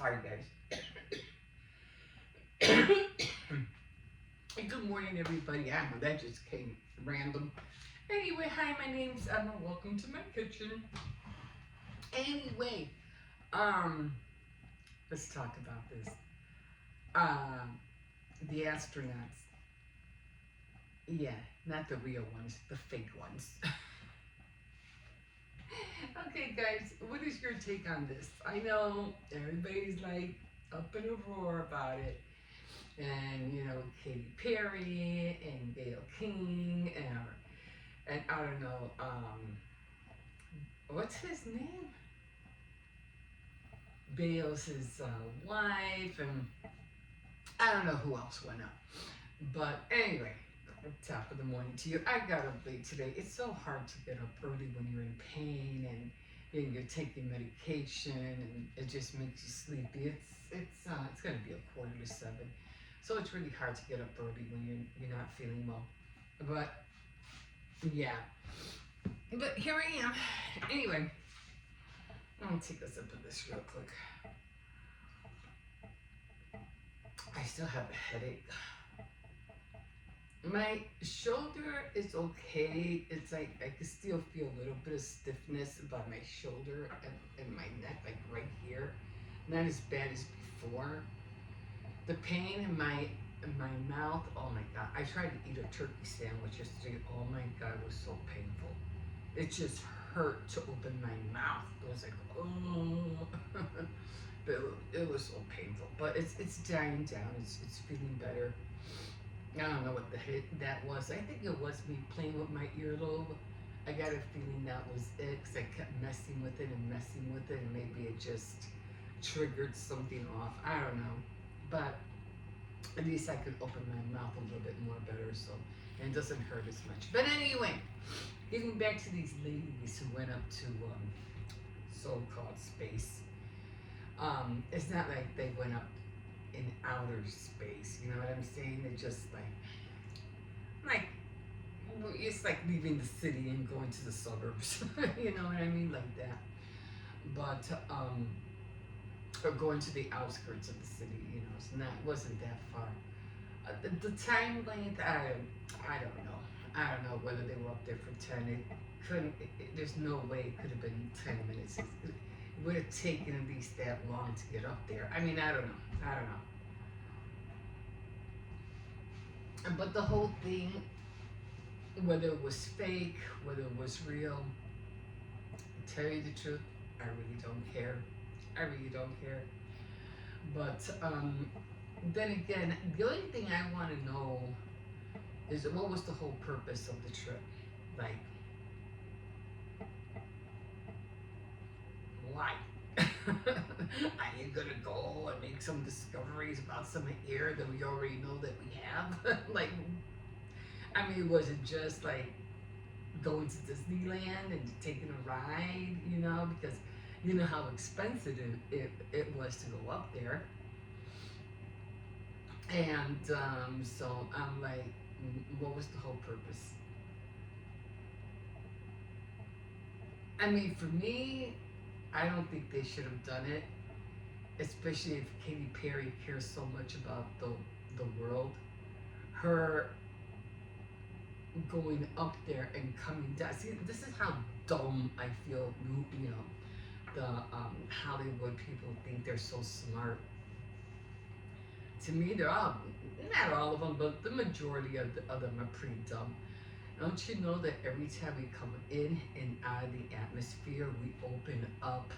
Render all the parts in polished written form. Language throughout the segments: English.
Sorry, guys. Good morning, everybody. I know that just came random. Anyway, hi, my name's Emma. Welcome to my kitchen. Anyway, um, let's talk about this. The astronauts. Yeah, not the real ones, the fake ones. Okay, guys, what is your take on this? I know everybody's like up in a roar about it. And Katy Perry and Gayle King and I don't know, what's his name? Bale's his wife, and I don't know who else went up. But anyway, top of the morning to you. I got up late today. It's so hard to get up early when you're in pain and you're taking medication and it just makes you sleepy. It's gonna be 6:45. So it's really hard to get up early when you're not feeling well. But yeah. But here I am. Anyway, I'm gonna take a sip of this real quick. I still have a headache. My shoulder is okay. It's like I can still feel a little bit of stiffness by my shoulder and my neck, like right here. Not as bad as before. The pain in my mouth, oh my god. I tried to eat a turkey sandwich yesterday. Oh my god, it was so painful. It just hurt to open my mouth. It was like, oh. But it was so painful. But it's dying down. It's feeling better. I don't know what the hit that was. I think it was me playing with my earlobe. I got a feeling that was it because I kept messing with it and maybe it just triggered something off. I don't know. But at least I could open my mouth a little bit more better, so and it doesn't hurt as much. But anyway, getting back to these ladies who went up to so-called space. It's not like they went up in outer space. You know what I'm saying? They're just like it's like leaving the city and going to the suburbs. You know what I mean? Like that. But or going to the outskirts of the city. It wasn't that far. The time length, I don't know. I don't know whether they were up there for 10. It couldn't. There's no way it could have been 10 minutes. It would have taken at least that long to get up there. I mean, I don't know. I don't know. But the whole thing, whether it was fake, whether it was real, to tell you the truth, I really don't care. I really don't care. But then again, the only thing I want to know is what was the whole purpose of the trip? Like, why? Are you gonna go and make some discoveries about some air that we already know that we have? Like, I mean, was it just like going to Disneyland and taking a ride? Because you know how expensive it was to go up there. And so I'm like, what was the whole purpose? I mean, for me, I don't think they should have done it, especially if Katy Perry cares so much about the world. Her going up there and coming down. See, this is how dumb I feel. The Hollywood people think they're so smart. To me, they're all, not all of them, but the majority of them are pretty dumb. Don't you know that every time we come in and out of the atmosphere, we open up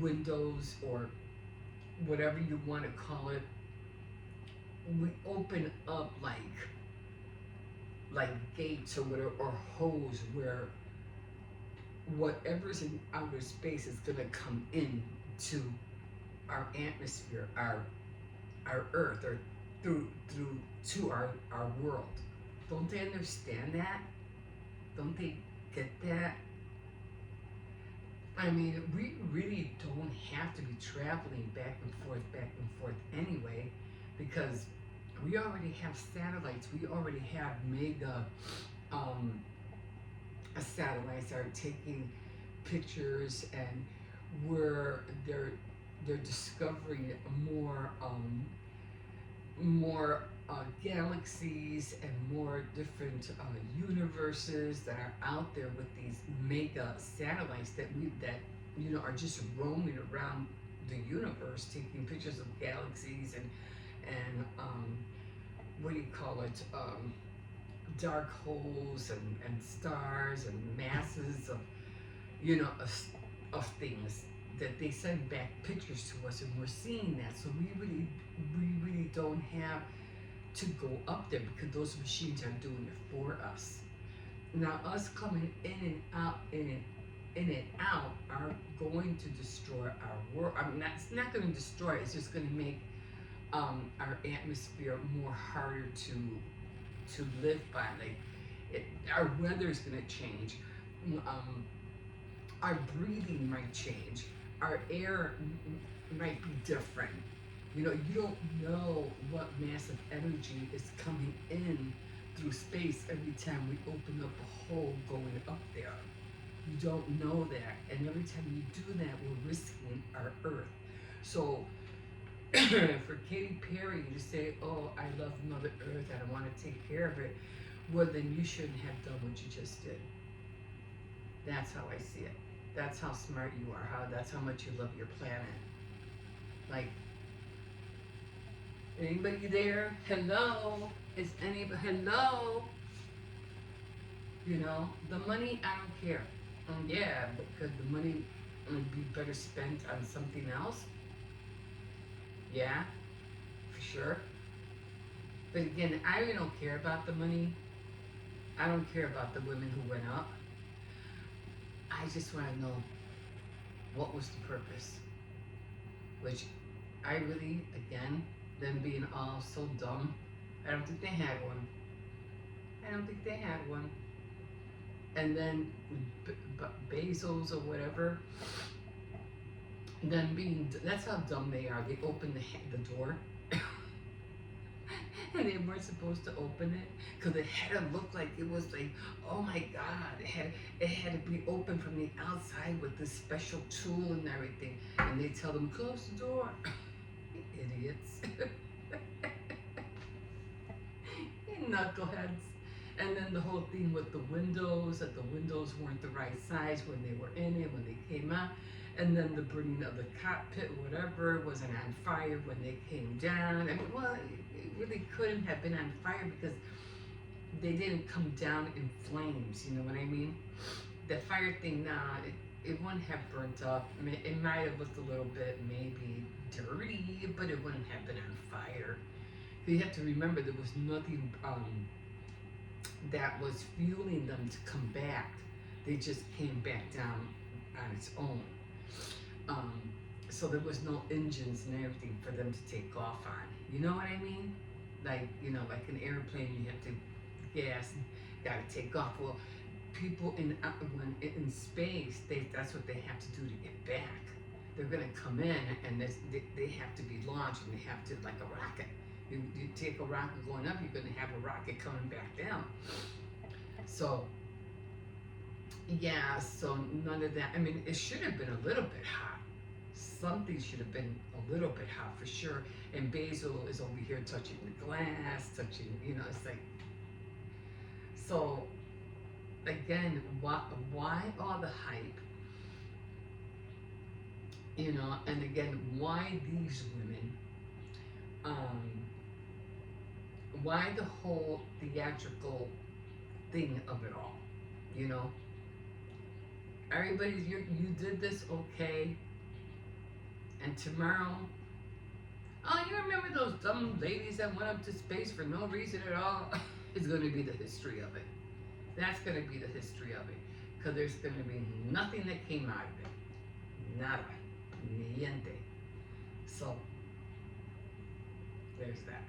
windows or whatever you want to call it? We open up like gates or whatever, or holes where whatever's in outer space is gonna come in to our atmosphere, our earth, or through to our world. Don't they understand that? Don't they get that? I mean, we really don't have to be traveling back and forth anyway, because we already have satellites. We already have mega satellites that are taking pictures, and where they're they're discovering more galaxies and more different universes that are out there with these mega satellites that are just roaming around the universe, taking pictures of galaxies and what do you call it? Dark holes and stars and masses of of things that they send back pictures to us, and we're seeing that. So we really don't have to go up there because those machines are doing it for us. Now, us coming in and out, in and out, are going to destroy our world. I mean, that's not going to destroy it. It's just going to make our atmosphere more harder to live by. Like, our weather is going to change. Um, our breathing might change. Our air might be different. You don't know what massive energy is coming in through space every time we open up a hole going up there. You don't know that. And every time you do that, we're risking our Earth. So for Katy Perry to say, "Oh, I love Mother Earth and I want to take care of it," well, then you shouldn't have done what you just did. That's how I see it. That's how smart you are. That's how much you love your planet. Like, anybody there? Hello? Is anybody? Hello? The money, I don't care. Yeah, because the money would be better spent on something else. Yeah, for sure. But again, I really don't care about the money. I don't care about the women who went up. I just want to know what was the purpose. Which I really, again, them being all so dumb, I don't think they had one. I don't think they had one. And then Bezos or whatever, them being, that's how dumb they are. They opened the door and they weren't supposed to open it because it had to look like it was like, oh my God, it had to be open from the outside with this special tool and everything. And they tell them, close the door. Idiots. You knuckleheads. And then the whole thing with the windows, that the windows weren't the right size when they were in it, when they came out. And then the burning of the cockpit, whatever, wasn't on fire when they came down. I mean, well, it really couldn't have been on fire because they didn't come down in flames, you know what I mean? The fire thing, nah, it wouldn't have burnt up. I mean, it might have looked a little bit maybe dirty, but it wouldn't have been on fire. You have to remember there was nothing that was fueling them to come back. They just came back down on its own. Um, so there was no engines and everything for them to take off on. You know what I mean? Like, like an airplane, you have to gas, gotta take off. Well, people when in space, that's what they have to do to get back. They're gonna come in and they have to be launched, and they have to, like a rocket. You take a rocket going up, you're gonna have a rocket coming back down. So yeah, so none of that. I mean, it should have been a little bit hot. Something should have been a little bit hot for sure. And Basil is over here touching the glass, touching, it's like. So again, why all the hype? And again, why these women? Why the whole theatrical thing of it all? Everybody's, you did this, okay, and tomorrow, oh, you remember those dumb ladies that went up to space for no reason at all? It's going to be the history of it. That's going to be the history of it, because there's going to be nothing that came out of it. Nada. Niente. So, there's that.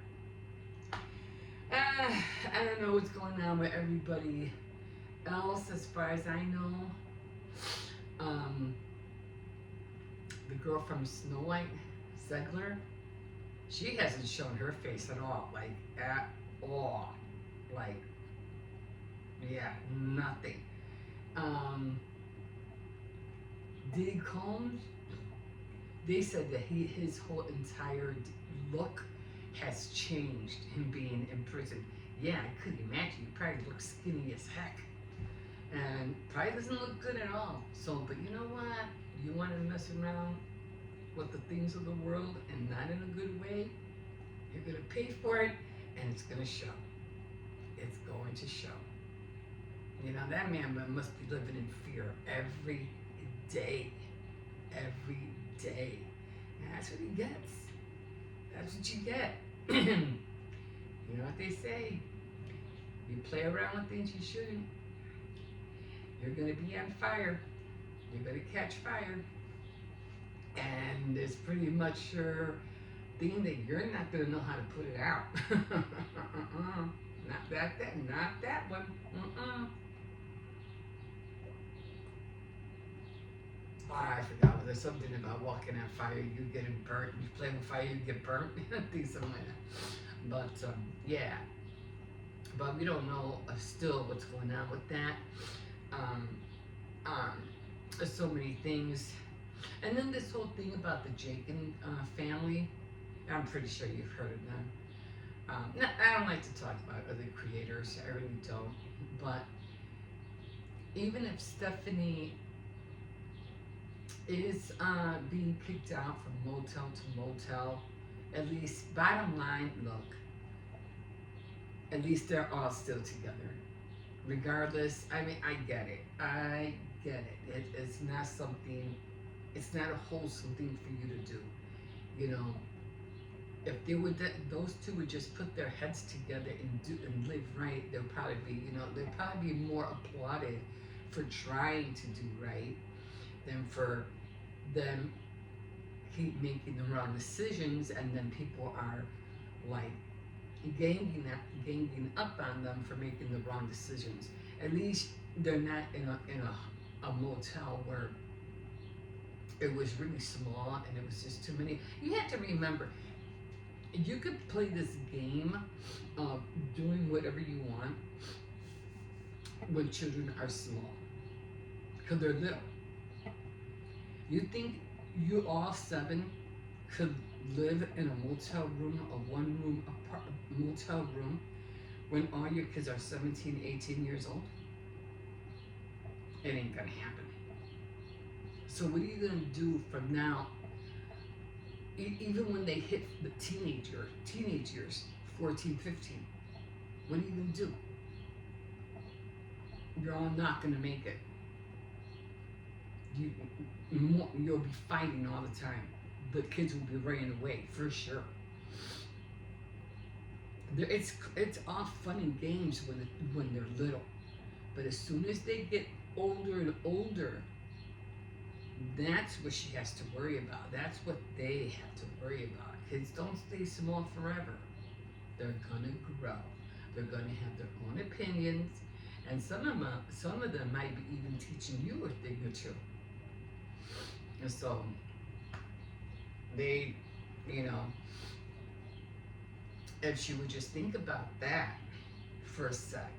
I don't know what's going on with everybody else as far as I know. The girl from Snow White, Zegler, she hasn't shown her face at all. Like, at all. Like, yeah, nothing. Diddy Combs, they said that his whole entire look has changed, him being in prison. Yeah, I could imagine. He probably looks skinny as heck. And probably doesn't look good at all. So, but you know what? You want to mess around with the things of the world and not in a good way, you're going to pay for it, and it's going to show. It's going to show. You know, that man must be living in fear every day. Every day. And that's what he gets. That's what you get. You know what they say? You play around with things you shouldn't, you're going to be on fire. You're going to catch fire. And it's pretty much your thing that you're not going to know how to put it out. Not that one. Oh, I forgot. There's something about walking on fire, you getting burnt. You play with fire, you get burnt. Things something like that. But yeah. But we don't know still what's going on with that. There's so many things. And then this whole thing about the Jakin family, I'm pretty sure you've heard of them. I don't like to talk about other creators, I really don't. But even if Stephanie is being kicked out from motel to motel, at least bottom line, look, at least they're all still together. Regardless, I mean, I get it. I get it. It's not something, it's not a wholesome thing for you to do. You know, if they would, those two would just put their heads together and live right, they'll probably be, you know, they'll probably be more applauded for trying to do right than for them keep making the wrong decisions, and then people are like ganging up on them for making the wrong decisions. At least they're not in a motel where it was really small and it was just too many. You have to remember, you could play this game of doing whatever you want when children are small, because they're little. You think you all 7 could live in a motel room, a one-room motel room, when all your kids are 17, 18 years old? It ain't gonna happen. So what are you gonna do from now, even when they hit the teenage years, 14, 15, what are you gonna do? You're all not gonna make it. You'll be fighting all the time. The kids will be running away, for sure. It's all fun and games when they're little. But as soon as they get older and older, that's what she has to worry about. That's what they have to worry about. Kids don't stay small forever. They're gonna grow. They're gonna have their own opinions, and some of them might be even teaching you a thing or two. And so they, you know, if she would just think about that for a sec,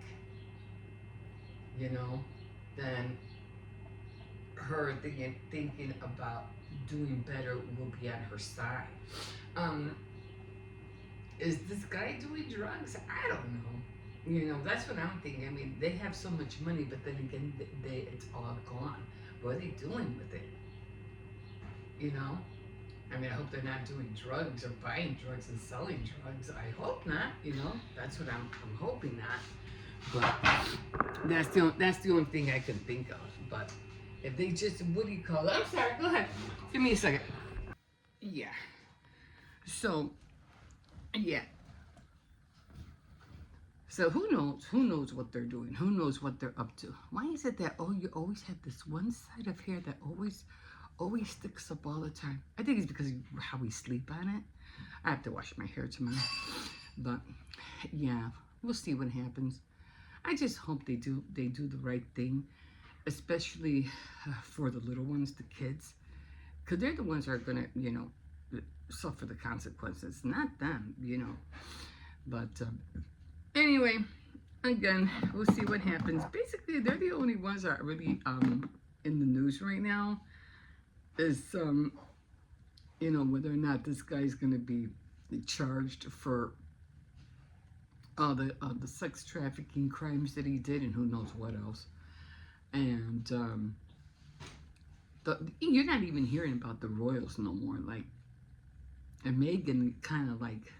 you know, then her thinking about doing better will be on her side. Is this guy doing drugs? I don't know. You know, that's what I'm thinking. I mean, they have so much money, but then again, it's all gone. What are they doing with it? You know? I mean, I hope they're not doing drugs or buying drugs and selling drugs. I hope not, you know? That's what I'm hoping not. But that's the only thing I can think of. But if they just, what do you call it? I'm sorry, go ahead. Give me a second. Yeah. So, yeah. So who knows what they're doing? Who knows what they're up to? Why is it that, you always have this one side of hair that always sticks up all the time? I think it's because of how we sleep on it. I have to wash my hair tomorrow. But yeah, we'll see what happens. I just hope they do the right thing, especially for the little ones, the kids, because they're the ones that are gonna, you know, suffer the consequences, not them, you know. But anyway, again, we'll see what happens. Basically, they're the only ones that are really in the news right now. Is whether or not this guy's going to be charged for the sex trafficking crimes that he did, and who knows what else. And you're not even hearing about the royals no more. Like, and Meghan kind of like,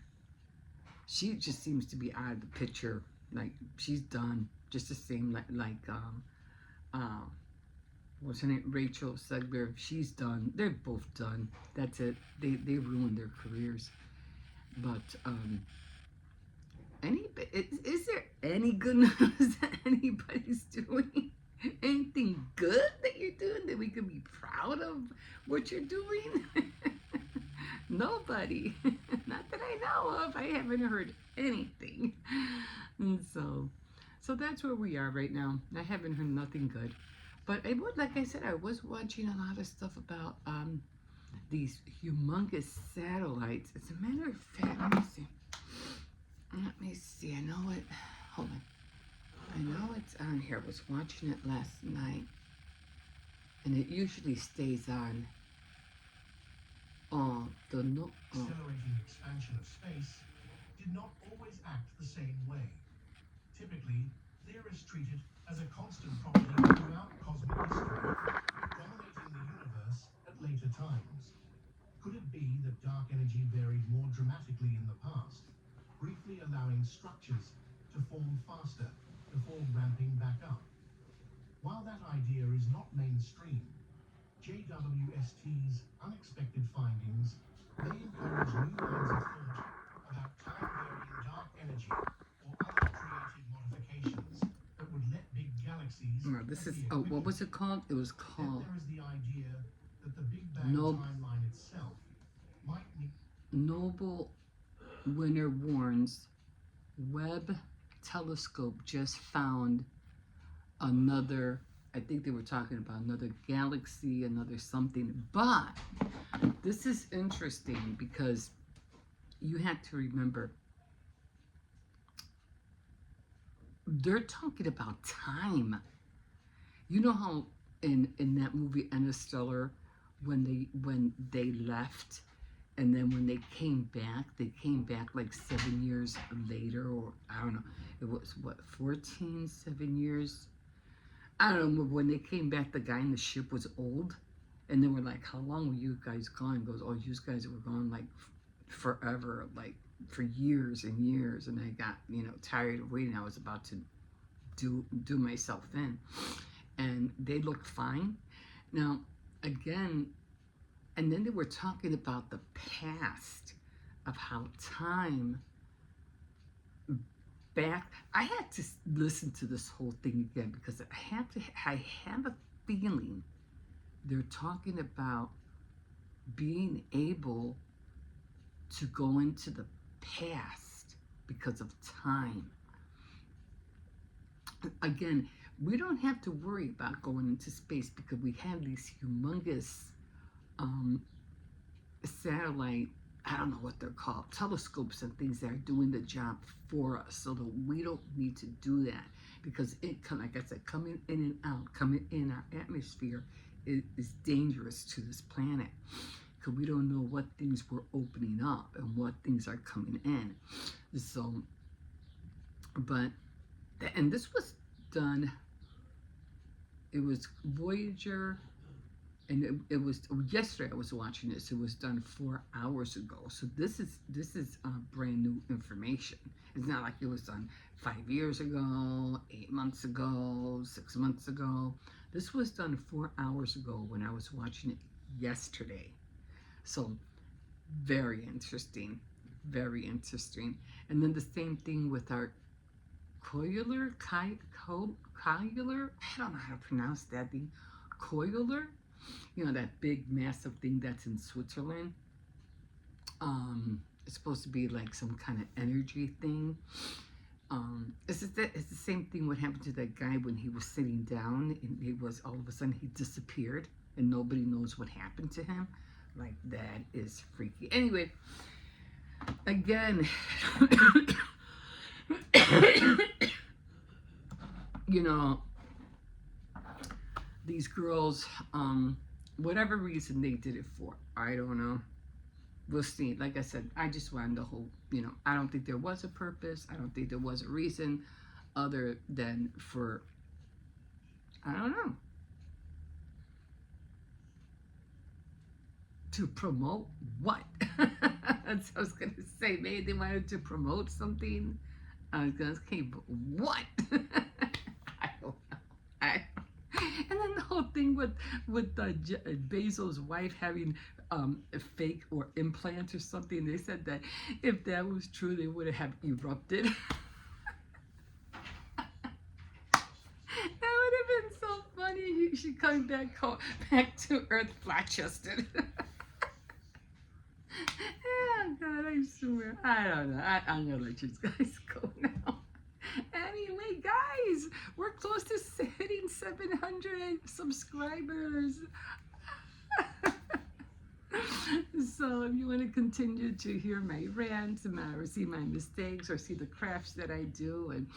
she just seems to be out of the picture. Like, she's done. Just the same what's her name? Rachel Zegler. She's done. They're both done. That's it. They ruined their careers. But is there any good news that anybody's doing? Anything good that you're doing that we could be proud of what you're doing? Nobody. Not that I know of. I haven't heard anything. And so that's where we are right now. I haven't heard nothing good. But I would, like I said, I was watching a lot of stuff about these humongous satellites. As a matter of fact, let me see. I know it. Hold on. I know it's on here. I was watching it last night, and it usually stays on. Accelerating expansion of space did not always act the same way. Typically, theorists treat it as a constant property throughout cosmic history, dominating the universe at later times. Could it be that dark energy varied more dramatically in the past, briefly allowing structures to form faster before ramping back up? While that idea is not mainstream, JWST's unexpected findings may encourage new lines of thought about time-varying dark energy or other creative modifications that would let big galaxies This is, appear what was quickly. it called? It was Then called there is the idea that the Big Bang timeline itself might need... Nobel winner warns Webb telescope just found another, I think they were talking about another galaxy, another something. But this is interesting because you have to remember, they're talking about time. You know how in that movie Interstellar, when they left, and then when they came back like 7 years later, or I don't know, it was what, 7 years? I don't know, when they came back, the guy in the ship was old, and they were like, how long were you guys gone? He goes, oh, you guys were gone like forever, like for years and years, and I got, tired of waiting. I was about to do myself in, and they looked fine. Now, again, and then they were talking about the past, of how time back. I had to listen to this whole thing again because I have a feeling they're talking about being able to go into the past because of time. Again, we don't have to worry about going into space because we have these humongous satellite, I don't know what they're called, telescopes and things that are doing the job for us, so that we don't need to do that, because it, like I said, coming in and out, coming in our atmosphere is dangerous to this planet, because we don't know what things we're opening up and what things are coming in. So, but, and this was done, it was Voyager, and it was yesterday. I was watching this. It was done 4 hours ago. So this is brand new information. It's not like it was done 5 years ago, 8 months ago, 6 months ago. This was done 4 hours ago when I was watching it yesterday. So very interesting, very interesting. And then the same thing with our Coiler, I don't know how to pronounce that thing, Coiler. That big massive thing that's in Switzerland. It's supposed to be like some kind of energy thing. It's the same thing what happened to that guy when he was sitting down, and he was, all of a sudden he disappeared and nobody knows what happened to him. Like, that is freaky. Anyway, again, these girls, whatever reason they did it for, I don't know. we'll see. Like I said, I just wanted the whole, I don't think there was a purpose. I don't think there was a reason other than for, I don't know, to promote what? That's what I was going to say. Maybe they wanted to promote something. I was going to say, but what? I don't know. And then the whole thing with Bezos' wife having a fake or implants or something. They said that if that was true, they would have erupted. That would have been so funny. She coming back home, back to Earth flat-chested. Oh God, I swear. I don't know. I'm gonna let you guys go now. Anyway, guys, we're close to hitting 700 subscribers. So if you want to continue to hear my rants or see my mistakes or see the crafts that I do and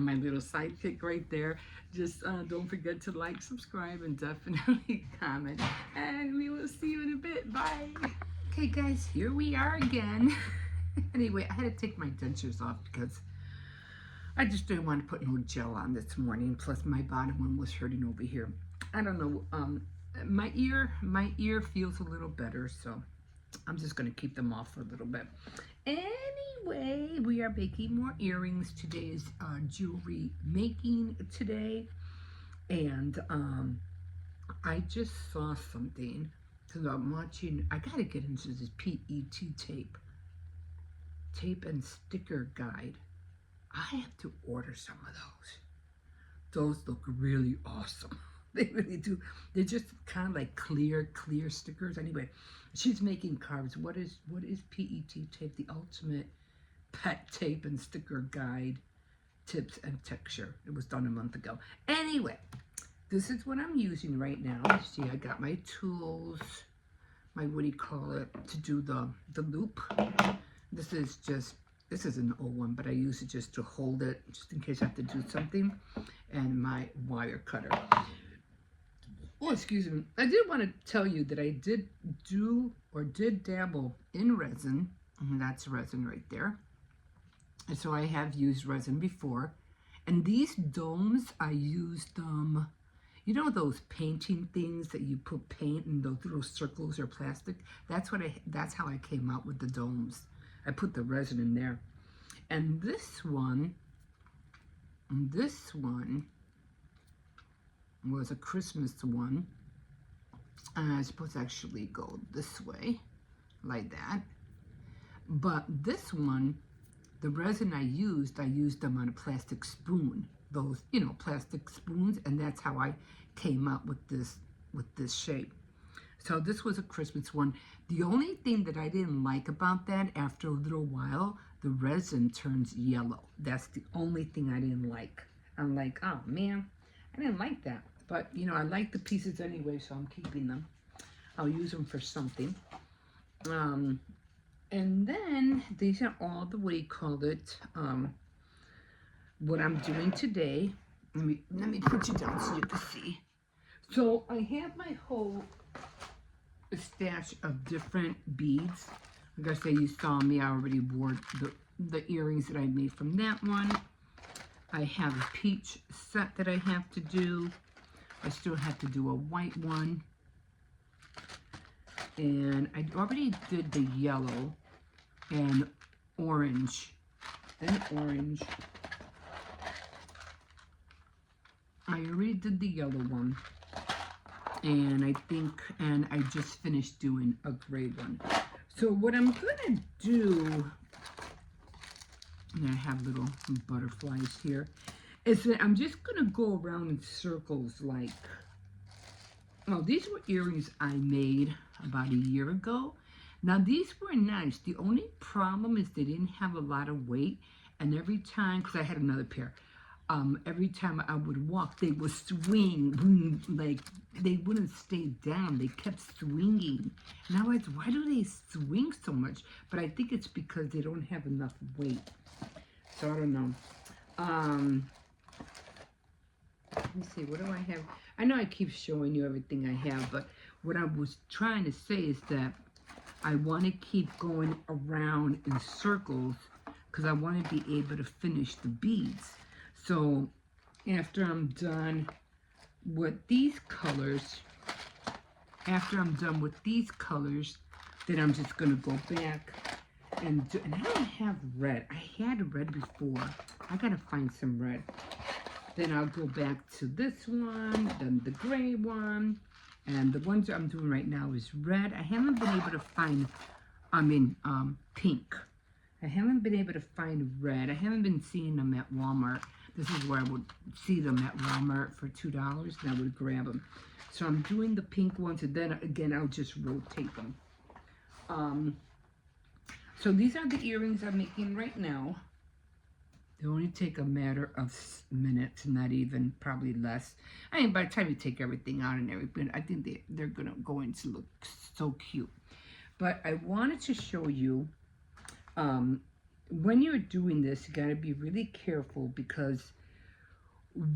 my little sidekick right there, just don't forget to like, subscribe, and definitely comment. And we will see you in a bit. Bye. Okay, guys, here we are again. Anyway, I had to take my dentures off because I just didn't want to put no gel on this morning. Plus, my bottom one was hurting over here. I don't know. My ear feels a little better, so I'm just gonna keep them off for a little bit. Anyway, we are making more earrings. Today is jewelry making today, and I just saw something because I'm watching. I gotta get into this PET tape and sticker guide. I have to order some of those. Those look really awesome. They really do. They're just kind of like clear stickers. Anyway, she's making cards. What is PET tape? The ultimate pet tape and sticker guide, tips and texture. It was done a month ago. Anyway, this is what I'm using right now. See, I got my tools, my what do you call it, to do the loop. This is an old one, but I use it just to hold it, just in case I have to do something. And my wire cutter. Oh, excuse me. I did want to tell you that I did dabble in resin. And that's resin right there. And so I have used resin before. And these domes, I used them, you know those painting things that you put paint in those little circles or plastic? That's how I came out with the domes. I put the resin in there. And this one was a Christmas one. I'm supposed to actually go this way, like that. But this one, the resin I used them on a plastic spoon. Those, plastic spoons, and that's how I came up with this shape. So this was a Christmas one. The only thing that I didn't like about that, after a little while, the resin turns yellow. That's the only thing I didn't like. I'm like, oh man, I didn't like that. But, I like the pieces anyway, so I'm keeping them. I'll use them for something. And then these are all the, what I'm doing today. Let me put you down so you can see. So I have my whole stash of different beads. Like I say, you saw me, I already wore the earrings that I made from that one. I have a peach set that I have to do. I still have to do a white one. And I already did the yellow and orange. I already did the yellow one. And I just finished doing a gray one. So what I'm gonna do, and I have little butterflies here, is that I'm just gonna go around in circles like, these were earrings I made about a year ago. Now these were nice. The only problem is they didn't have a lot of weight, and every time, because I had another pair, every time I would walk, they would swing, like they wouldn't stay down. They kept swinging. And I was, why do they swing so much? But I think it's because they don't have enough weight. So I don't know. Let me see, what do I have? I know I keep showing you everything I have, but what I was trying to say is that I want to keep going around in circles because I want to be able to finish the beads. So after I'm done with these colors, then I'm just going to go back and do, and I don't have red. I had red before. I got to find some red. Then I'll go back to this one, then the gray one, and the ones I'm doing right now is red. I haven't been able to find, pink. I haven't been able to find red. I haven't been seeing them at Walmart. This is where I would see them at Walmart for $2, and I would grab them. So I'm doing the pink ones, and then again, I'll just rotate them. So these are the earrings I'm making right now. They only take a matter of minutes, not even, probably less. I mean, by the time you take everything out and everything, I think they're going to look so cute. But I wanted to show you, when you're doing this, you got to be really careful because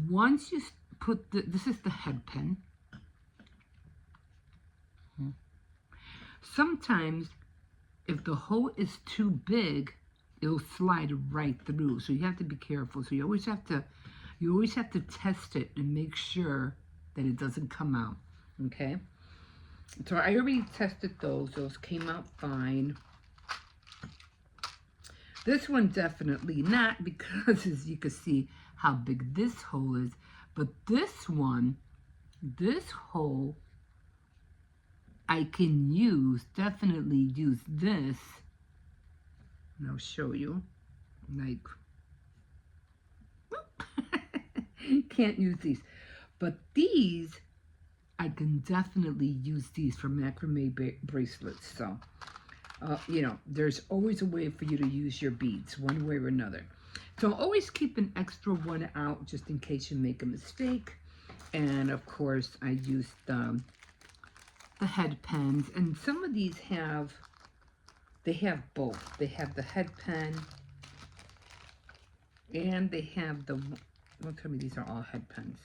once you put this is the head pin. Sometimes, if the hole is too big, it'll slide right through. So you have to be careful. So you always have to test it and make sure that it doesn't come out. Okay. So I already tested those. Those came out fine. This one definitely not, because as you can see how big this hole is. But this one, this hole, I can definitely use this. And I'll show you, like, can't use these, but these, I can definitely use these for macrame bracelets. So, there's always a way for you to use your beads, one way or another. So always keep an extra one out just in case you make a mistake. And of course, I used the head pens, and some of these they have both. They have the head pen, and they have the, don't tell me these are all head pens.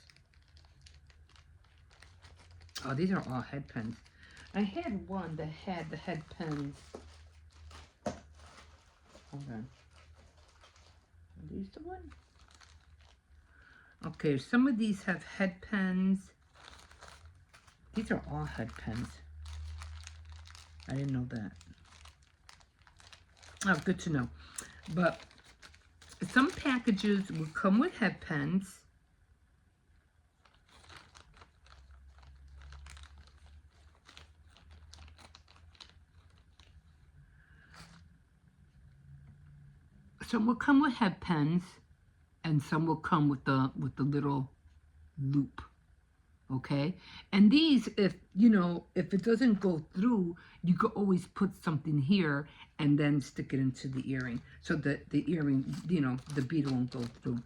Oh, these are all head pens. I had one that had the head pens. Hold on. Are these the one? Okay, some of these have head pens. These are all head pens. I didn't know that. Oh, good to know. But some packages will come with head pens. Some will come with head pens, and some will come with the little loop. Okay, and these, if it doesn't go through, you could always put something here and then stick it into the earring, so that the earring, the bead won't go through.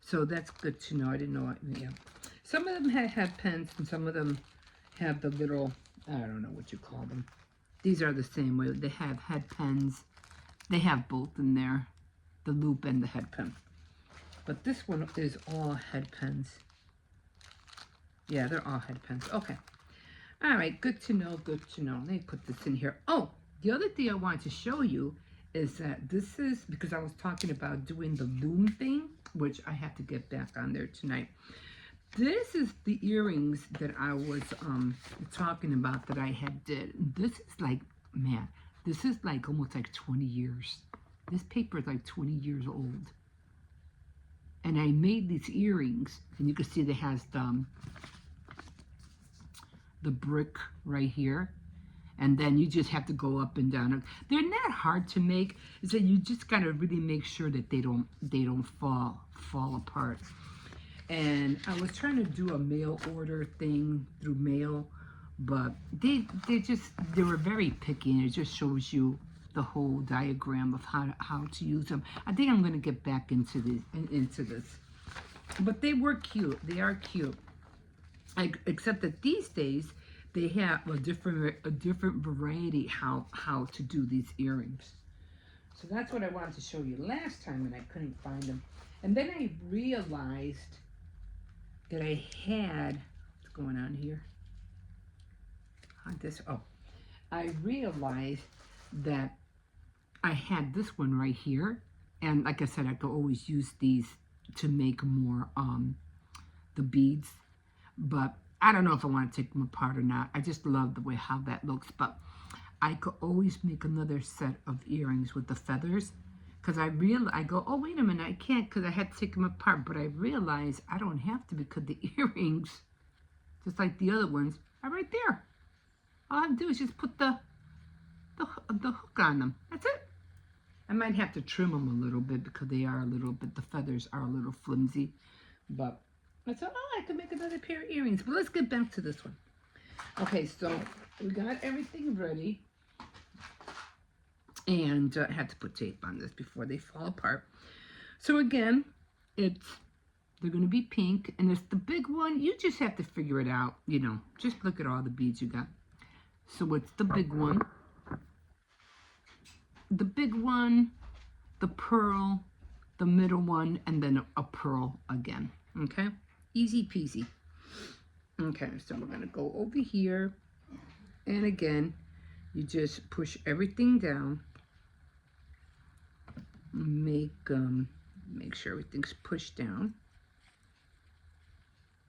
So that's good to know. I didn't know. Yeah, some of them have pens, and some of them have the little, I don't know what you call them. These are the same way. They have head pens. They have both in there, the loop and the head pen. But this one is all head pens. Yeah, they're all head pens. Okay. All right, good to know, good to know. Let me put this in here. Oh, the other thing I wanted to show you is that this is, because I was talking about doing the loom thing, which I have to get back on there tonight. This is the earrings that I was talking about that I had did. This is like, man, this is like almost like 20 years. This paper is like 20 years old. And I made these earrings, and you can see it has the brick right here, and then you just have to go up and down. They're not hard to make. It's that you just gotta really make sure that they don't fall apart. And I was trying to do a mail order thing through mail, but they were very picky, and it just shows you the whole diagram of how to use them. I think I'm gonna get back into this. But they were cute. They are cute. Except that these days they have a different variety how to do these earrings. So that's what I wanted to show you last time, and I couldn't find them. And then I realized that I had, what's going on here? I realized that I had this one right here, and like I said, I could always use these to make more the beads, but I don't know if I want to take them apart or not. I just love the way how that looks, but I could always make another set of earrings with the feathers, because I go, oh wait a minute, I can't because I had to take them apart, but I realized I don't have to because the earrings, just like the other ones, are right there. All I have to do is just put the hook on them. That's it. I might have to trim them a little bit because they are a little bit, the feathers are a little flimsy, but I thought, oh, I could make another pair of earrings. But let's get back to this one. Okay, so we got everything ready, and I had to put tape on this before they fall apart. So again, they're going to be pink, and it's the big one. You just have to figure it out, you know. Just look at all the beads you got. So it's the big one, the pearl, the middle one, and then a pearl again. Okay, easy peasy. Okay, so we're going to go over here, and again, you just push everything down. Make sure everything's pushed down.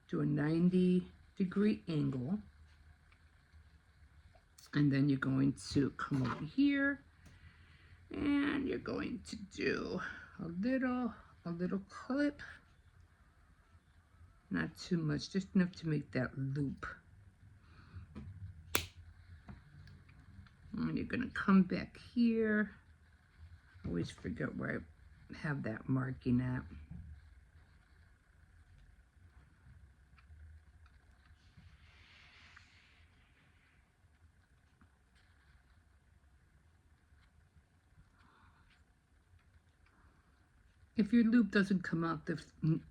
Do a 90-degree angle. And then you're going to come over here, and you're going to do a little clip. Not too much, just enough to make that loop. And you're going to come back here. Always forget where I have that marking at. If your loop doesn't come out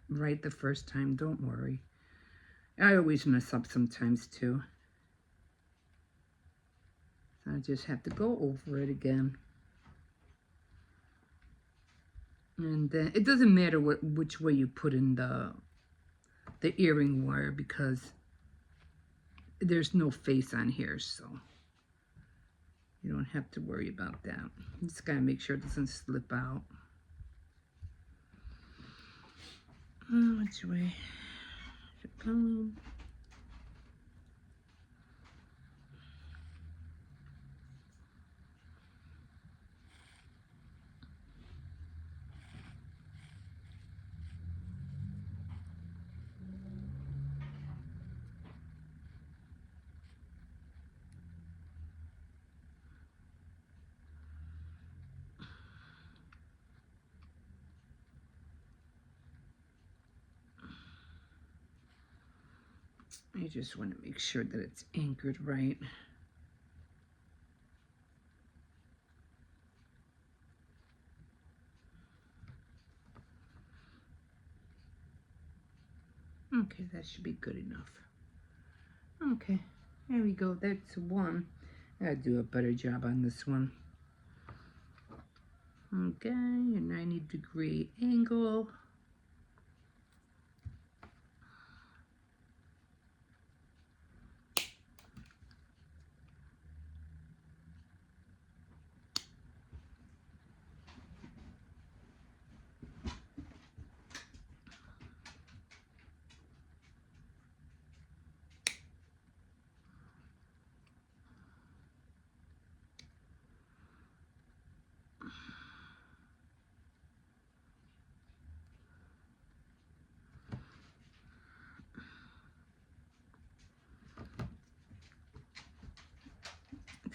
right the first time, don't worry. I always mess up sometimes too. So I just have to go over it again. And then it doesn't matter which way you put in the earring wire, because there's no face on here, so you don't have to worry about that. You just gotta make sure it doesn't slip out. Which way? I just want to make sure that it's anchored right. Okay, that should be good enough. Okay, there we go. That's one. I gotta do a better job on this one. Okay, a 90-degree angle.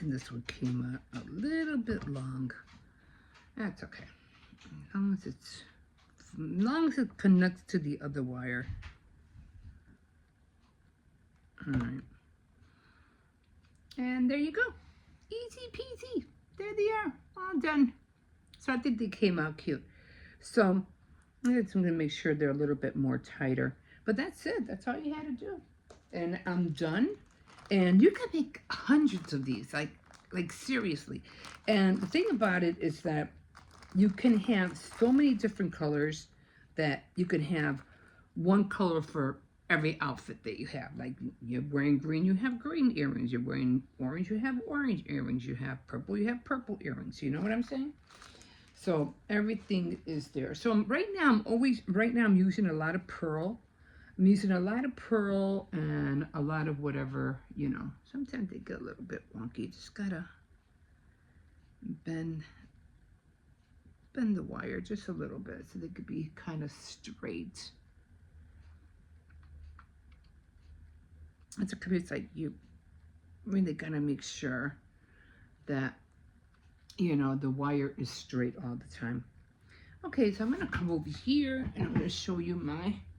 And this one came out a little bit long. That's okay. As long as it connects to the other wire. Alright. And there you go. Easy peasy. There they are. All done. So I think they came out cute. So I'm going to make sure they're a little bit more tighter. But that's it. That's all you had to do. And I'm done. And you can make hundreds of these, like seriously. And the thing about it is that you can have so many different colors, that you can have one color for every outfit that you have. Like you're wearing green, you have green earrings. You're wearing orange, you have orange earrings. You have purple, you have purple earrings. You know what I'm saying? So everything is there. So right now I'm using a lot of pearl. I'm using a lot of pearl and a lot of whatever, you know. Sometimes they get a little bit wonky. Just gotta bend the wire just a little bit so they could be kind of straight. It's like you really gotta make sure that, you know, the wire is straight all the time. Okay, so I'm gonna come over here and I'm gonna show you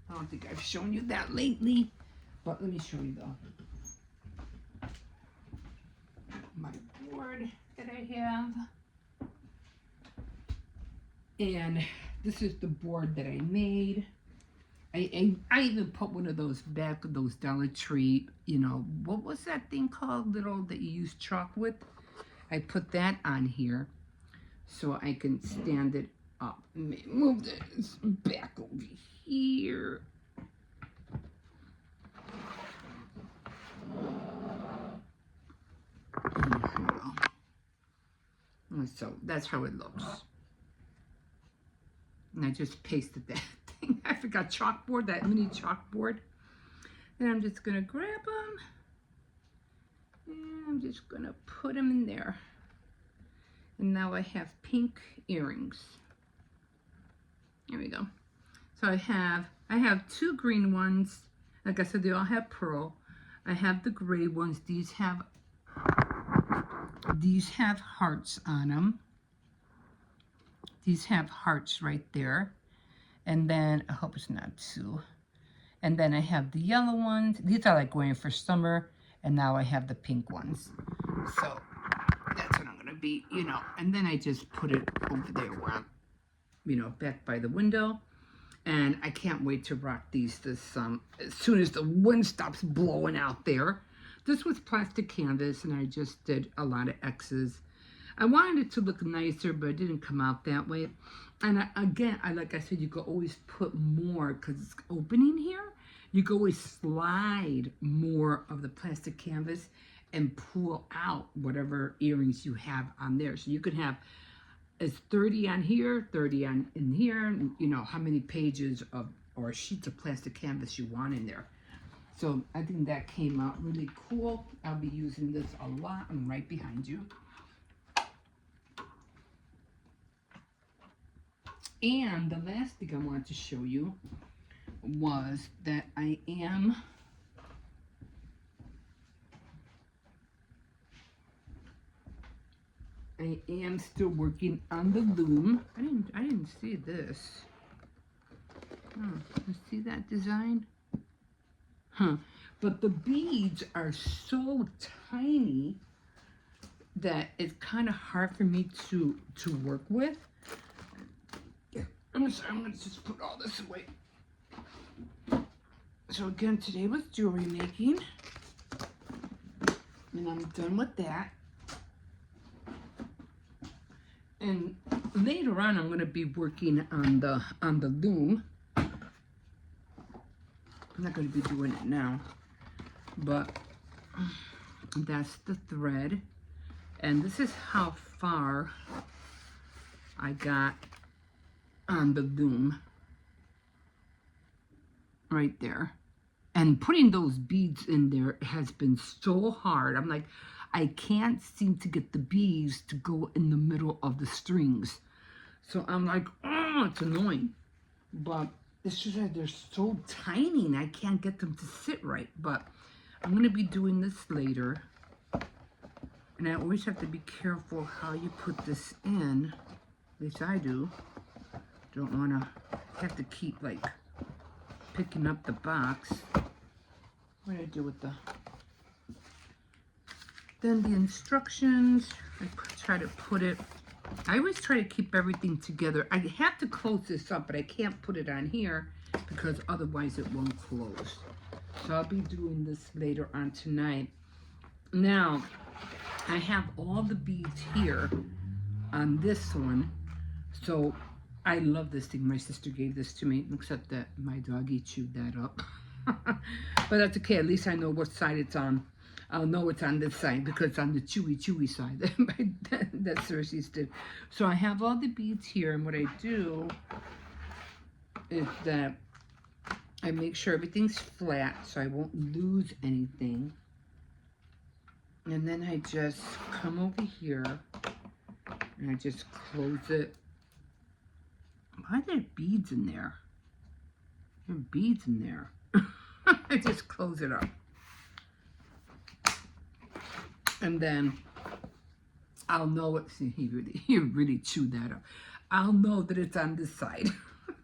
I don't think I've shown you that lately, but let me show you my board that I have. And this is the board that I made. I even put one of those back of those Dollar Tree, you know, what was that thing called, little that you use chalk with? I put that on here so I can stand it up. Move this back over here. So that's how it looks. And I just pasted that thing. I forgot chalkboard, that mini chalkboard. And I'm just gonna grab them. And I'm just gonna put them in there. And now I have pink earrings. There we go. So I have two green ones. Like I said, they all have pearl. I have the gray ones. These have hearts on them. These have hearts right there. And then, I hope it's not too. And then I have the yellow ones. These are like going for summer. And now I have the pink ones. So that's what I'm going to be, you know. And then I just put it over there where I'm, you know, back by the window. And I can't wait to rock these this as soon as the wind stops blowing out there. This was plastic canvas, and I just did a lot of X's. I wanted it to look nicer, but it didn't come out that way. And like I said, you could always put more because it's opening here. You could always slide more of the plastic canvas and pull out whatever earrings you have on there. So you could have as 30 on here, 30 on in here, and you know how many pages of or sheets of plastic canvas you want in there. So I think that came out really cool. I'll be using this a lot. I'm right behind you. And the last thing I wanted to show you was that I am still working on the loom. I didn't see this. You see that design? But the beads are so tiny that it's kind of hard for me to work with. I'm gonna just put all this away. So again, today was jewelry making, and I'm done with that. And later on, I'm gonna be working on the loom. I'm not gonna be doing it now, but that's the thread, and this is how far I got on the loom right there. And putting those beads in there has been so hard. I'm like, I can't seem to get the beads to go in the middle of the strings. So I'm like, oh, it's annoying. But it's just that they're so tiny and I can't get them to sit right. But I'm going to be doing this later. And I always have to be careful how you put this in. At least I do. Don't want to have to keep like picking up the box. What do I do with then the instructions? I try to put it, I always try to keep everything together. I have to close this up, but I can't put it on here because otherwise it won't close. So I'll be doing this later on tonight. Now, I have all the beads here on this one. So I love this thing. My sister gave this to me, except that my doggy chewed that up. But that's okay. At least I know what side it's on. I'll know it's on this side because it's on the chewy side. That Cersei's did. So I have all the beads here, and what I do is that I make sure everything's flat so I won't lose anything. And then I just come over here and I just close it. Why are there beads in there? There are beads in there. I just close it up. And then I'll know it. See, he really chewed that up. I'll know that it's on this side.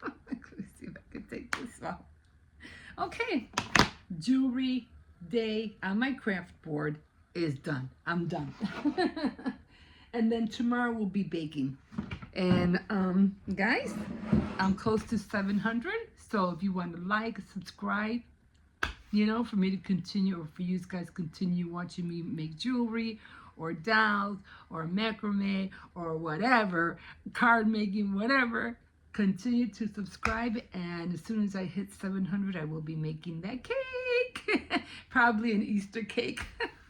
Let me see if I can take this off. Okay, jewelry day on my craft board is done. I'm done. And then tomorrow we'll be baking. And guys, I'm close to 700. So if you want to like, subscribe, you know, for me to continue, or for you guys to continue watching me make jewelry or dolls or macrame or whatever, card making, whatever, continue to subscribe. And as soon as I hit 700, I will be making that cake. Probably an Easter cake.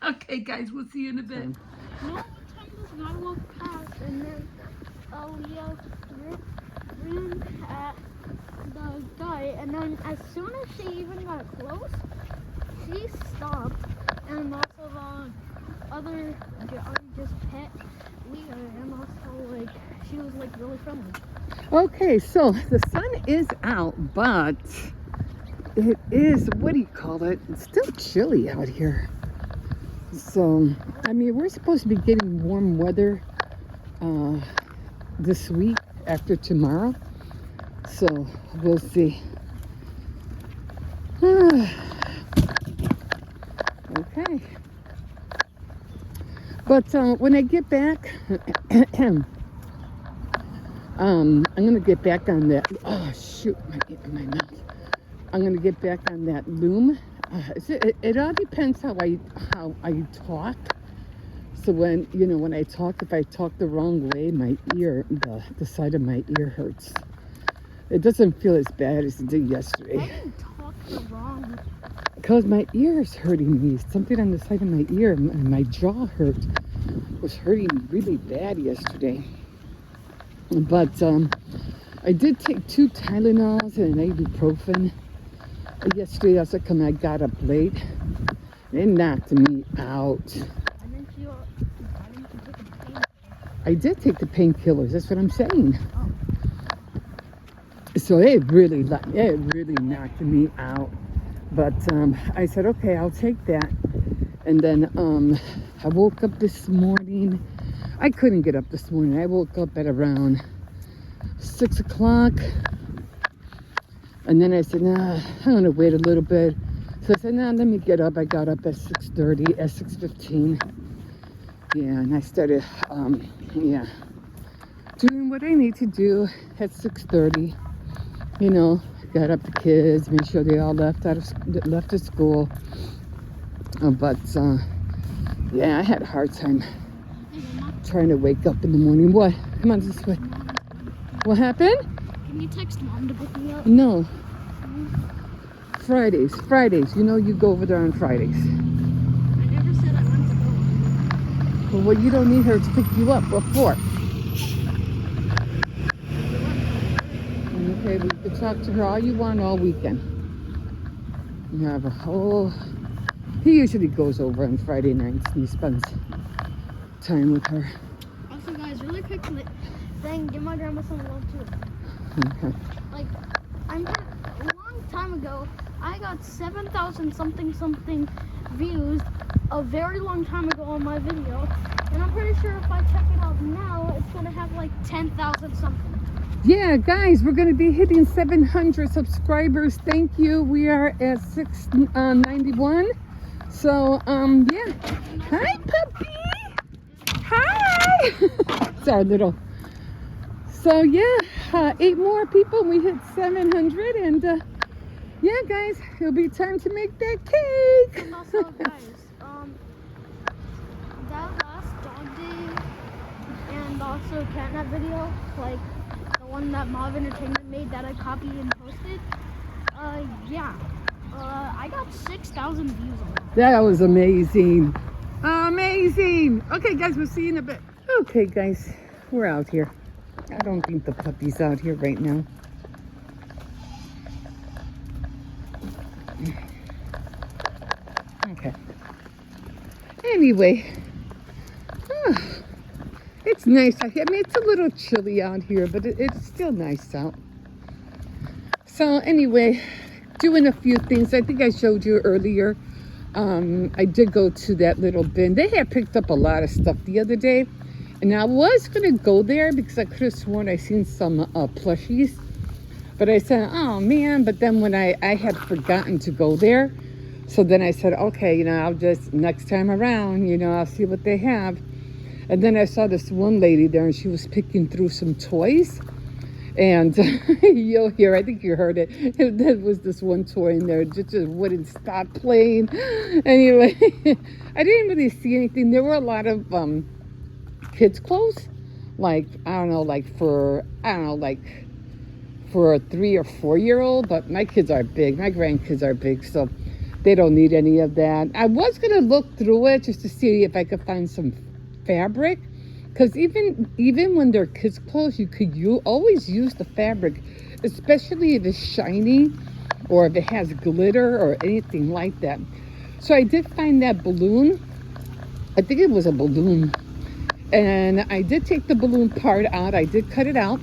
Okay, guys, we'll see you in a bit. No, one time this guy walked past, and then we ran at the guy, and then as soon as she even got close, she stopped, and lots of other just pet Leah, and also like she was like really friendly. Okay, so the sun is out, but it is, what do you call it? It's still chilly out here. So, I mean, we're supposed to be getting warm weather this week after tomorrow. So, we'll see. Okay. But when I get back, I'm going to get back on that. Oh, shoot, my mouth. I'm going to get back on that loom. It all depends how I talk. So when I talk, if I talk the wrong way, my ear, the side of my ear hurts. It doesn't feel as bad as it did yesterday. I didn't talk the wrong. Because my ear is hurting me. Something on the side of my ear, and my jaw was hurting really bad yesterday. But I did take 2 Tylenols and an ibuprofen. Yesterday, I got up late. It knocked me out. And then why didn't you take a painkiller? I did take the painkillers. That's what I'm saying. Oh. So it really knocked me out. But I said, okay, I'll take that. And then I woke up this morning. I couldn't get up this morning. I woke up at around 6 o'clock. And then I said, nah, I'm going to wait a little bit. So I said, nah, let me get up. I got up at 6:30, at 6:15. Yeah, and I started, doing what I need to do at 6:30. You know, got up the kids, made sure they all left at school. But yeah, I had a hard time trying to wake up in the morning. What? Come on this way. What happened? Can you text mom to pick me up? No. Fridays. You know you go over there on Fridays. I never said I wanted to go. Well, you don't need her to pick you up. What for? Okay, we can talk to her all you want all weekend. You have a whole... He usually goes over on Friday nights and he spends time with her. Also, guys, really quick thing, give my grandma some love too. Okay. Like, a long time ago, I got 7,000 something views a very long time ago on my video, and I'm pretty sure if I check it out now, it's gonna have like 10,000 something. Yeah, guys, we're going to be hitting 700 subscribers. Thank you. We are at 691. So, yeah. Hi, puppy. Hi. It's our little... So, yeah, 8 more people. We hit 700. And, yeah, guys, it'll be time to make that cake. And also, guys, that last dog day and also catnap video, like the one that Mob Entertainment made that I copied and posted, yeah, I got 6,000 views on that. That was amazing. Amazing. Okay, guys, we'll see you in a bit. Okay, guys, we're out here. I don't think the puppy's out here right now. Okay. Anyway, it's nice out here. I mean, it's a little chilly out here, but it's still nice out. So anyway, doing a few things. I think I showed you earlier. I did go to that little bin. They had picked up a lot of stuff the other day. And I was going to go there because I could have sworn I seen some plushies. But I said, oh man. But then when I had forgotten to go there. So then I said, okay, you know, I'll just, next time around, you know, I'll see what they have. And then I saw this one lady there and she was picking through some toys. And you'll hear, I think you heard it. There was this one toy in there, just wouldn't stop playing. Anyway, I didn't really see anything. There were a lot of kids' clothes. Like, I don't know, like for a 3 or 4 year old. But my kids are big. My grandkids are big, so they don't need any of that. I was going to look through it just to see if I could find some fabric. Because even when they're kids' clothes, you always use the fabric, especially if it's shiny or if it has glitter or anything like that. So I did find that balloon. I think it was a balloon. And I did take the balloon part out. I did cut it out.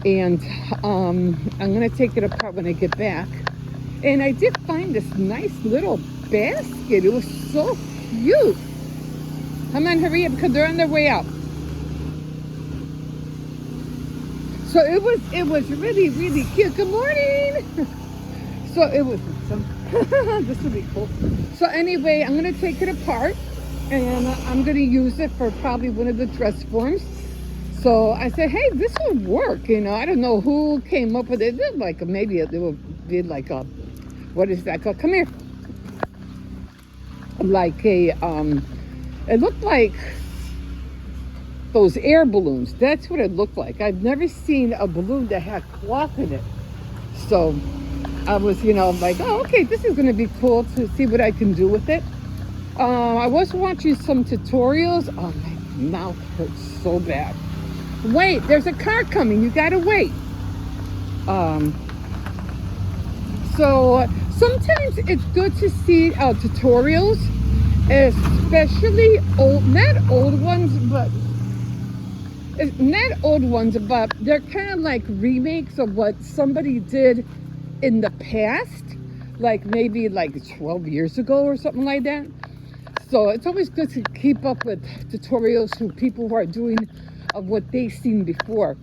And I'm going to take it apart when I get back. And I did find this nice little basket. It was so cute. Come on, hurry up because they're on their way out. So it was really, really cute. Good morning. So it was this would be cool. So anyway, I'm gonna take it apart and I'm gonna use it for probably one of the dress forms. So I said, hey, this will work. You know, I don't know who came up with it. It like maybe it would be like a, what is that called? Come here. Like a it looked like those air balloons. That's what it looked like. I've never seen a balloon that had cloth in it. So I was, you know, like, oh, okay, this is going to be cool to see what I can do with it. I was watching some tutorials. Oh, my mouth hurts so bad. Wait, there's a car coming. You got to wait. So sometimes it's good to see tutorials, especially not old ones, but they're kind of like remakes of what somebody did in the past, like maybe like 12 years ago or something like that. So it's always good to keep up with tutorials from people who are doing what they've seen before.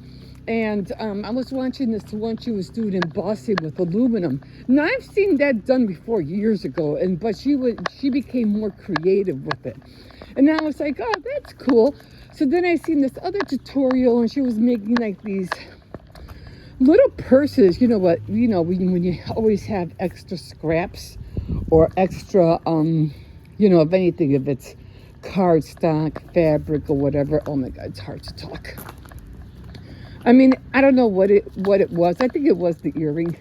And I was watching this one she was doing embossing with aluminum. Now I've seen that done before years ago, but she became more creative with it. And I was like, oh, that's cool. So then I seen this other tutorial and she was making like these little purses. You know what, you know, when you always have extra scraps or extra, you know, of anything, if it's cardstock, fabric or whatever. Oh my God, it's hard to talk. I mean, I don't know what it was. I think it was the earring.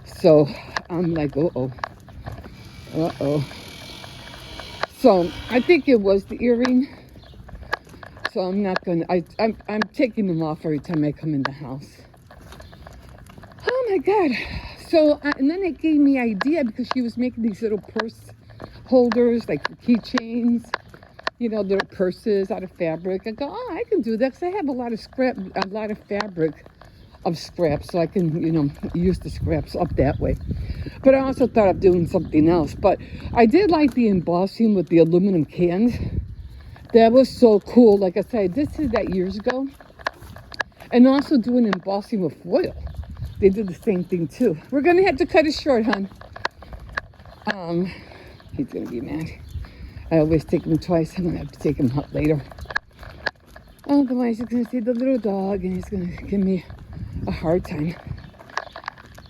So I'm like, uh-oh. So I think it was the earring. So I'm not gonna. I'm taking them off every time I come in the house. Oh my God. So and then it gave me idea because she was making these little purse holders, like keychains. You know, little purses out of fabric. I go, oh, I can do that because I have a lot of fabric of scraps, so I can, you know, use the scraps up that way. But I also thought of doing something else. But I did like the embossing with the aluminum cans. That was so cool. Like I said, I did see that years ago. And also doing embossing with foil. They did the same thing too. We're gonna have to cut it short, hon. He's gonna be mad. I always take him twice. I'm going to have to take him out later. Otherwise, he's going to see the little dog and he's going to give me a hard time.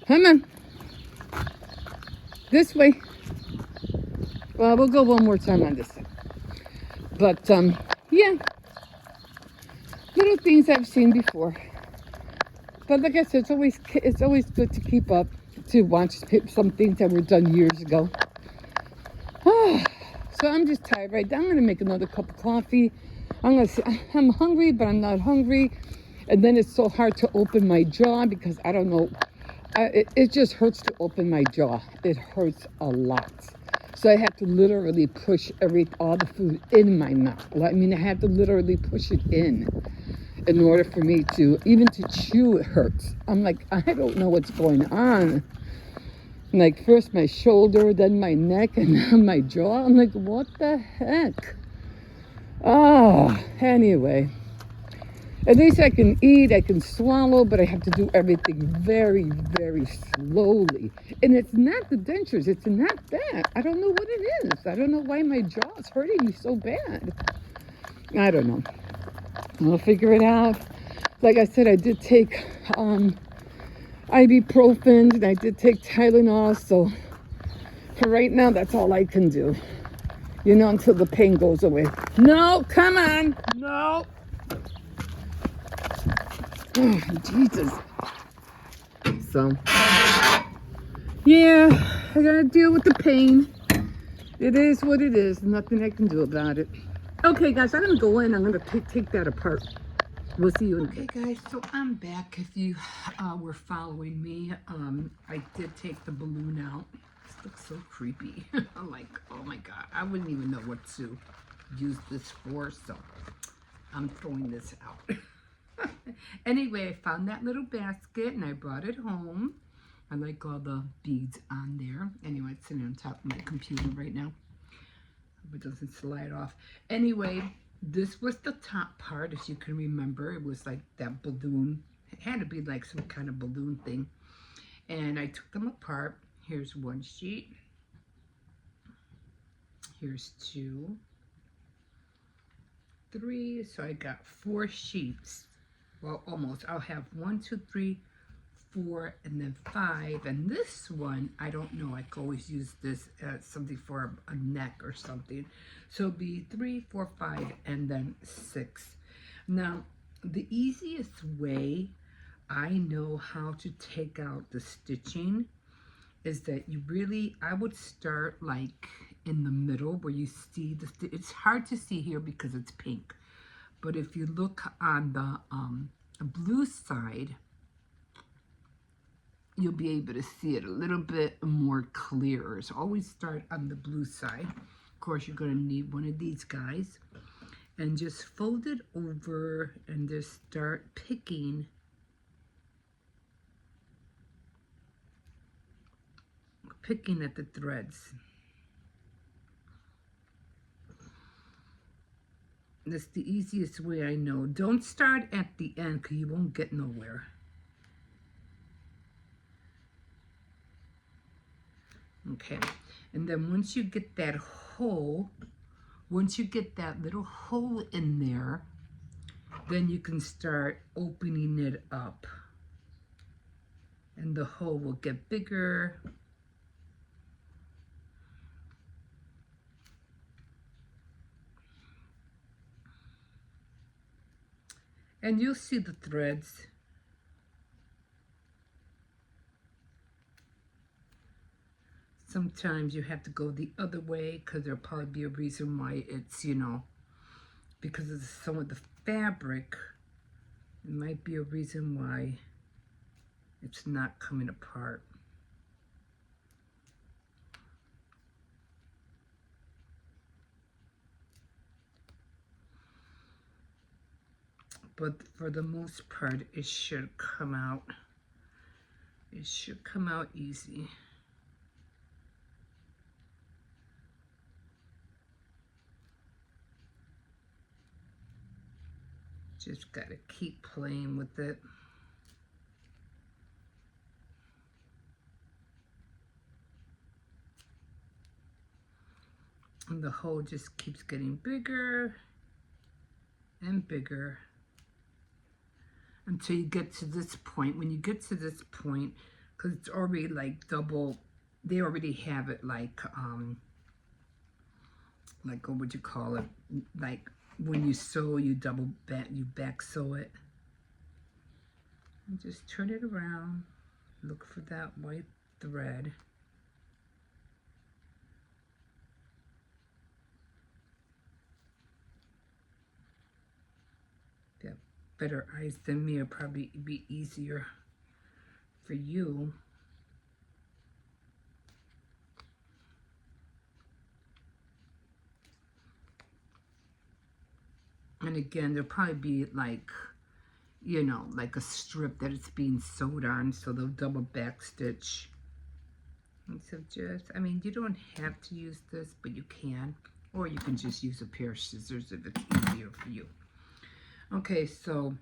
Come on. This way. Well, we'll go one more time on this side. But, yeah. Little things I've seen before. But like I said, it's always good to keep up to watch some things that were done years ago. So I'm just tired right now. I'm going to make another cup of coffee. I'm hungry, but I'm not hungry. And then it's so hard to open my jaw because I don't know. It just hurts to open my jaw. It hurts a lot. So I have to literally push all the food in my mouth. I mean, I have to literally push it in order for me to, even to chew, it hurts. I'm like, I don't know what's going on. Like first my shoulder, then my neck, and now my jaw. I'm like, what the heck? Anyway. At least I can eat, I can swallow, but I have to do everything very, very slowly. And it's not the dentures, it's not that. I don't know what it is. I don't know why my jaw is hurting me so bad. I don't know. I'll figure it out. Like I said, I did take ibuprofen and I did take Tylenol, so for right now, that's all I can do. You know, until the pain goes away. No, come on, no. Oh, Jesus. So, yeah, I gotta deal with the pain. It is what it is. Nothing I can do about it. Okay, guys, I'm gonna go in. I'm gonna take that apart. We'll see you in a bit. Okay, guys, so I'm back. If you were following me, I did take the balloon out. This looks so creepy. I'm like, oh my God, I wouldn't even know what to use this for, so I'm throwing this out. Anyway, I found that little basket and I brought it home. I like all the beads on there. Anyway, it's sitting on top of my computer right now. Hope it doesn't slide off. Anyway, this was the top part, as you can remember. It was like that balloon. It had to be like some kind of balloon thing. And I took them apart. Here's one sheet. Here's 2, 3. So I got 4 sheets. Well, almost. I'll have 1, 2, 3, 4, and then 5. And this one, I don't know. I could always use this as something for a neck or something. So it'll be 3, 4, 5, and then 6. Now, the easiest way I know how to take out the stitching is that you really, I would start like in the middle where you see the, it's hard to see here because it's pink. But if you look on the blue side, you'll be able to see it a little bit more clearer. So always start on the blue side. Of course, you're going to need one of these guys. And just fold it over and just start picking at the threads. That's the easiest way I know. Don't start at the end because you won't get nowhere. Okay, and then once you get that hole, once you get that little hole in there, then you can start opening it up. And the hole will get bigger. And you'll see the threads. Sometimes you have to go the other way because there'll probably be a reason why it's, you know, because of some of the fabric, it might be a reason why it's not coming apart. But for the most part, it should come out. It should come out easy. Just gotta keep playing with it. And the hole just keeps getting bigger and bigger until you get to this point. When you get to this point, because it's already like double, they already have it like what would you call it? Like when you sew, you back sew it. And just turn it around. Look for that white thread. If you have better eyes than me, it'll probably be easier for you. And again, there'll probably be like, you know, like a strip that it's being sewed on, so they'll double back stitch. And so just, I mean, you don't have to use this, but you can. Or you can just use a pair of scissors if it's easier for you. Okay, so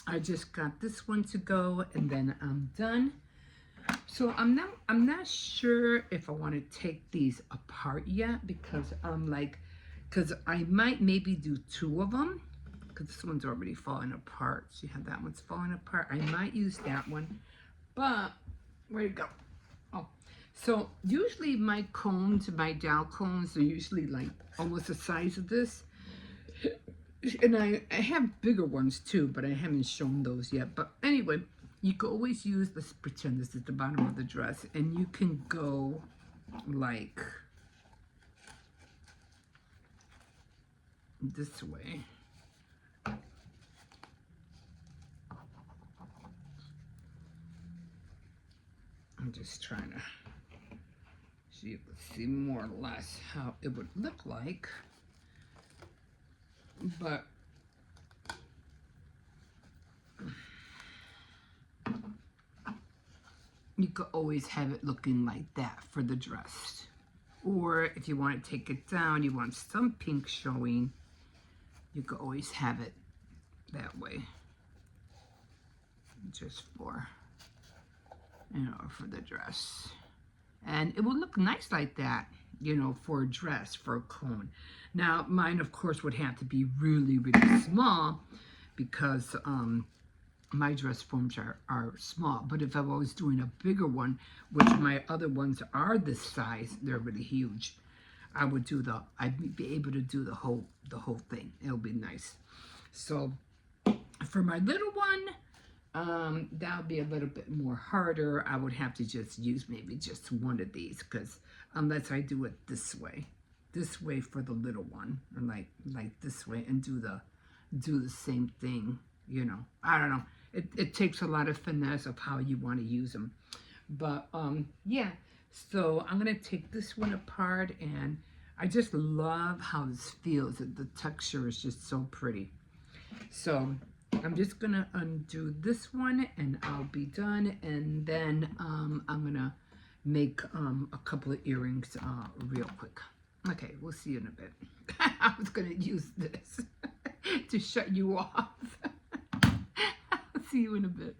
I just got this one to go, and then I'm done. So I'm not sure if I want to take these apart yet, because I'm like, because I might maybe do 2 of them, because this one's already falling apart. See how that one's falling apart? I might use that one, but where'd it go? Oh, so usually my cones, my dowel cones, are usually like almost the size of this. And I have bigger ones too, but I haven't shown those yet. But anyway, you can always use, let's pretend this is the bottom of the dress, and you can go like this way. I'm just trying to see if you can see more or less how it would look like. But you could always have it looking like that for the dress. Or if you want to take it down, you want some pink showing, you could always have it that way. Just for, you know, for the dress. And it will look nice like that, you know, for a dress, for a cone. Now, mine, of course, would have to be really, really small, because my dress forms are small. But if I was doing a bigger one, which my other ones are this size, they're really huge, I'd be able to do the whole thing. It'll be nice. So for my little one, that'll be a little bit more harder. I would have to just use maybe just one of these, because unless I do it this way for the little one, and like this way, and do the same thing, you know. I don't know. It takes a lot of finesse of how you want to use them. But yeah, so I'm gonna take this one apart, and I just love how this feels. The texture is just so pretty. So I'm just gonna undo this one, and I'll be done. And then I'm gonna make a couple of earrings real quick. Okay, we'll see you in a bit. I was gonna use this to shut you off. I'll see you in a bit.